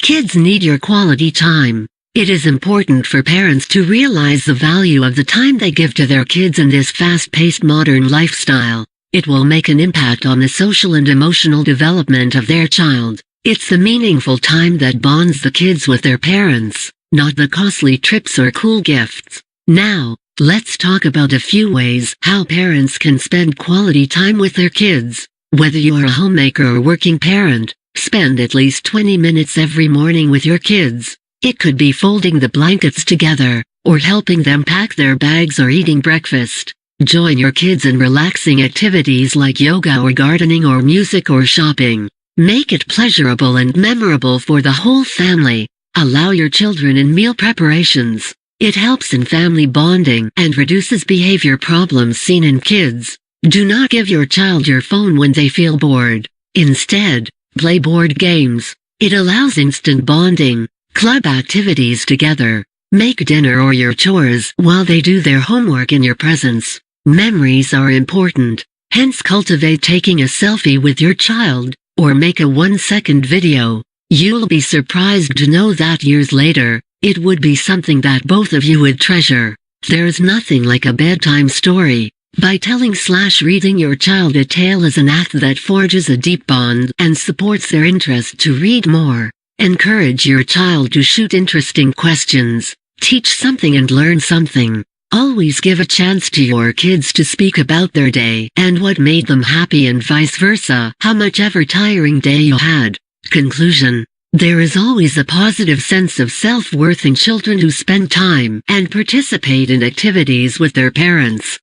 Kids need your quality time. It is important for parents to realize the value of the time they give to their kids in this fast-paced modern lifestyle. It will make an impact on the social and emotional development of their child. It's the meaningful time that bonds the kids with their parents, not the costly trips or cool gifts. Now, let's talk about a few ways how parents can spend quality time with their kids. Whether you are a homemaker or working parent, spend at least 20 minutes every morning with your kids. It could be folding the blankets together, or helping them pack their bags or eating breakfast. Join your kids in relaxing activities like yoga or gardening or music or shopping. Make it pleasurable and memorable for the whole family. Allow your children in meal preparations. It helps in family bonding and reduces behavior problems seen in kids. Do not give your child your phone when they feel bored. Instead, play board games. It allows instant bonding. Club activities together. Make dinner or your chores while they do their homework in your presence. Memories are important. Hence cultivate taking a selfie with your child, or make a 1-second video. You'll be surprised to know that years later, it would be something that both of you would treasure. There's nothing like a bedtime story. By telling/reading your child a tale is an act that forges a deep bond and supports their interest to read more. Encourage your child to shoot interesting questions. Teach something and learn something. Always give a chance to your kids to speak about their day and what made them happy and vice versa, how much ever tiring day you had. Conclusion. There is always a positive sense of self-worth in children who spend time and participate in activities with their parents.